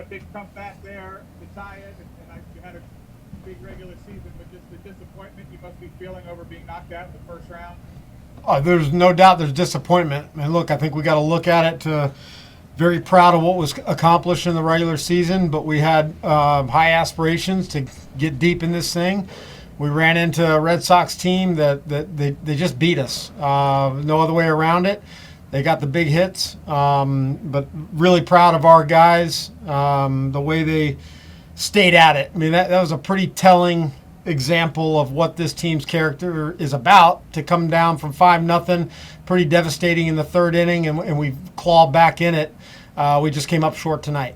big comeback there to tie it, and you had a big regular season, but just the disappointment you must be feeling over being knocked out in the first round. There's no doubt there's disappointment. And look, I think we got to look at it to very proud of what was accomplished in the regular season, but we had high aspirations to get deep in this thing. We ran into a Red Sox team that they just beat us. No other way around it. They got the big hits, but really proud of our guys, the way they stayed at it. I mean, that was a pretty telling example of what this team's character is about, to come down from 5-0, pretty devastating in the third inning, and we clawed back in it. We just came up short tonight.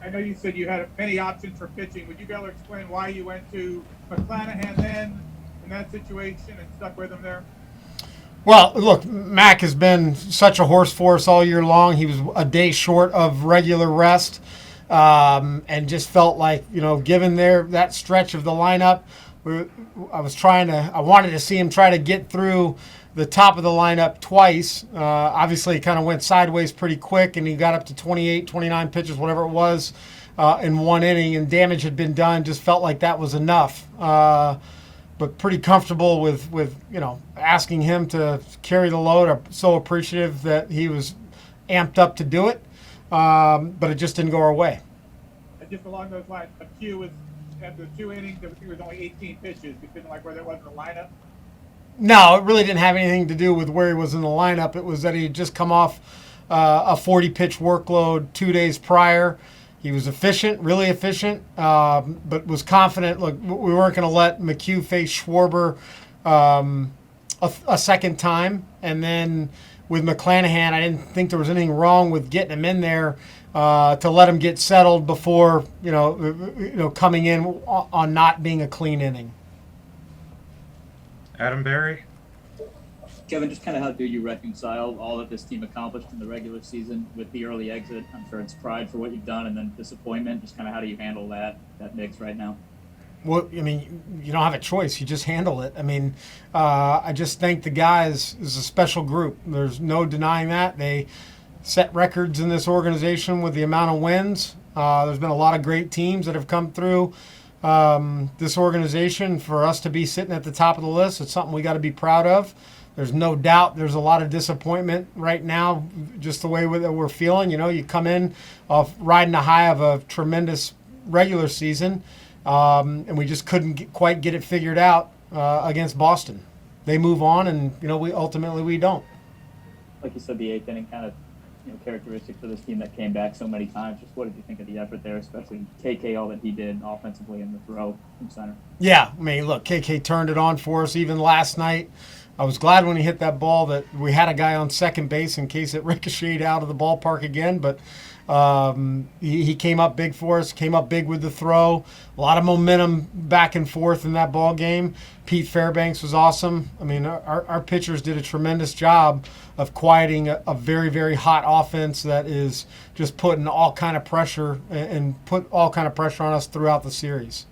I know you said you had many options for pitching. Would you be able to explain why you went to McClanahan then in that situation and stuck with him there? Well, look, Mac has been such a horse for us all year long. He was a day short of regular rest, and just felt like, given that stretch of the lineup, I wanted to see him try to get through the top of the lineup twice. Obviously, it kind of went sideways pretty quick, and he got up to 28, 29 pitches, whatever it was, in one inning, and damage had been done. Just felt like that was enough. But pretty comfortable with asking him to carry the load. I'm so appreciative that he was amped up to do it, but it just didn't go our way. And just along those lines, McHugh was after 2 innings. I think it was only 18 pitches. You didn't like where that was in the lineup. No, it really didn't have anything to do with where he was in the lineup. It was that he had just come off a 40-pitch workload 2 days prior. He was efficient, really efficient, but was confident. Look, we weren't going to let McHugh face Schwarber a second time. And then with McClanahan, I didn't think there was anything wrong with getting him in there to let him get settled before, coming in on not being a clean inning. Adam Berry? Kevin, just kind of how do you reconcile all that this team accomplished in the regular season with the early exit? I'm sure it's pride for what you've done and then disappointment. Just kind of how do you handle that mix right now? Well, I mean, you don't have a choice. You just handle it. I mean, I just think the guys is a special group. There's no denying that. They set records in this organization with the amount of wins. There's been a lot of great teams that have come through this organization. For us to be sitting at the top of the list, it's something we got to be proud of. There's no doubt there's a lot of disappointment right now, just the way that we're feeling. You come in off riding the high of a tremendous regular season, and we just couldn't quite get it figured out against Boston. They move on, and we don't. Like you said, the eighth inning kind of characteristic for this team that came back so many times. Just what did you think of the effort there, especially KK, all that he did offensively in the throw from center? Yeah, I mean, look, KK turned it on for us even last night. I was glad when he hit that ball that we had a guy on second base in case it ricocheted out of the ballpark again. But he came up big for us, came up big with the throw. A lot of momentum back and forth in that ball game. Pete Fairbanks was awesome. I mean, our pitchers did a tremendous job of quieting a very, very hot offense that is just putting all kind of pressure and put all kind of pressure on us throughout the series.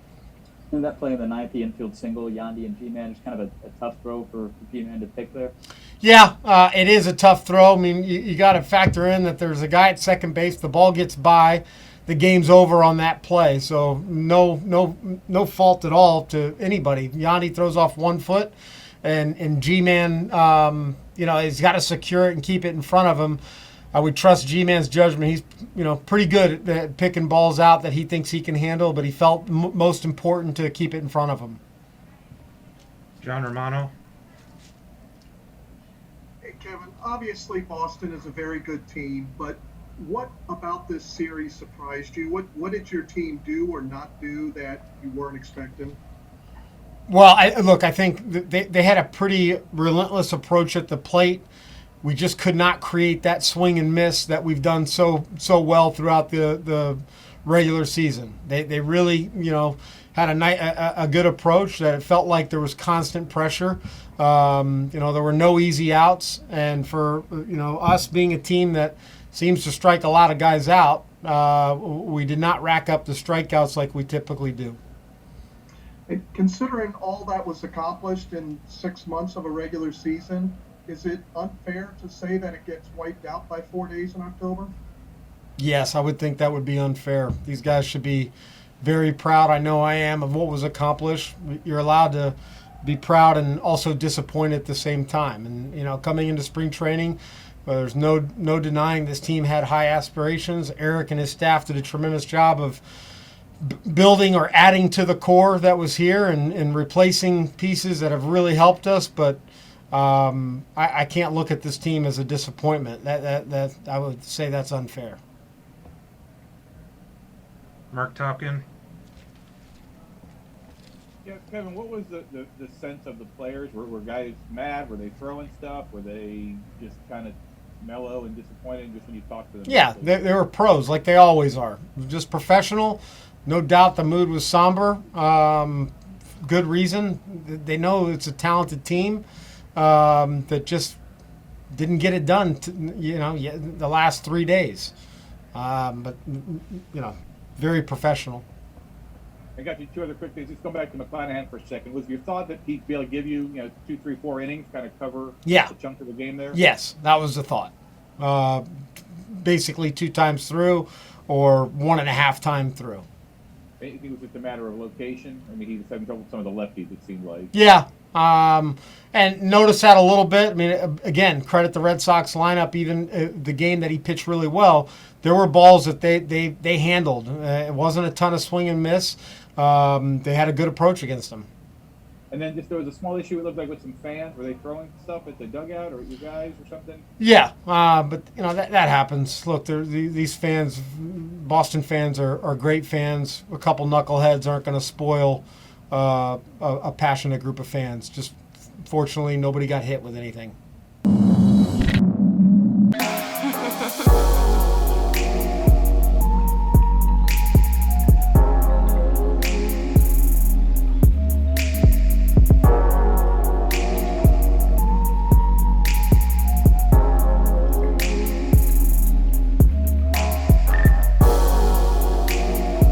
And that play in the ninth, the infield single, Yandy and G-Man, is kind of a tough throw for G-Man to pick there. Yeah, it is a tough throw. I mean, you got to factor in that there's a guy at second base. The ball gets by, the game's over on that play. So no fault at all to anybody. Yandy throws off 1 foot, and G-Man, he's got to secure it and keep it in front of him. I would trust G-Man's judgment. He's, pretty good at picking balls out that he thinks he can handle, but he felt most important to keep it in front of him. John Romano? Hey, Kevin, obviously Boston is a very good team, but what about this series surprised you? What did your team do or not do that you weren't expecting? Well, I think they had a pretty relentless approach at the plate. We just could not create that swing and miss that we've done so well throughout the regular season. They really, had a good approach that it felt like there was constant pressure. There were no easy outs, and for us being a team that seems to strike a lot of guys out, we did not rack up the strikeouts like we typically do. And considering all that was accomplished in 6 months of a regular season, is it unfair to say that it gets wiped out by 4 days in October? Yes, I would think that would be unfair. These guys should be very proud. I know I am of what was accomplished. You're allowed to be proud and also disappointed at the same time. And coming into spring training, there's no denying this team had high aspirations. Eric and his staff did a tremendous job of building or adding to the core that was here and replacing pieces that have really helped us. But I can't look at this team as a disappointment. That I would say that's unfair. Mark Topkin. Yeah, Kevin, what was the sense of the players? Were guys mad? Were they throwing stuff? Were they just kind of mellow and disappointed just when you talked to them? Yeah, they were pros like they always are. Just professional. No doubt the mood was somber. Good reason. They know it's a talented team that just didn't get it done, the last 3 days. But very professional. I got you two other quick things. Just go back to McClanahan for a second. Was your thought that he'd be able to give you, 2, 3, 4 innings, kind of cover Yeah. a chunk of the game there? Yes, that was the thought. Basically 2 times through or 1.5 times through. I think it was just a matter of location. I mean, he was having trouble with some of the lefties, it seemed like. Yeah. And notice that a little bit. I mean, again, credit the Red Sox lineup. Even the game that he pitched really well, there were balls that they handled. It wasn't a ton of swing and miss. They had a good approach against him. And then just there was a small issue, it looked like, with some fans. Were they throwing stuff at the dugout or at you guys or something? Yeah, but that happens. Look, these fans, Boston fans are great fans. A couple knuckleheads aren't going to spoil a passionate group of fans. Just fortunately, nobody got hit with anything.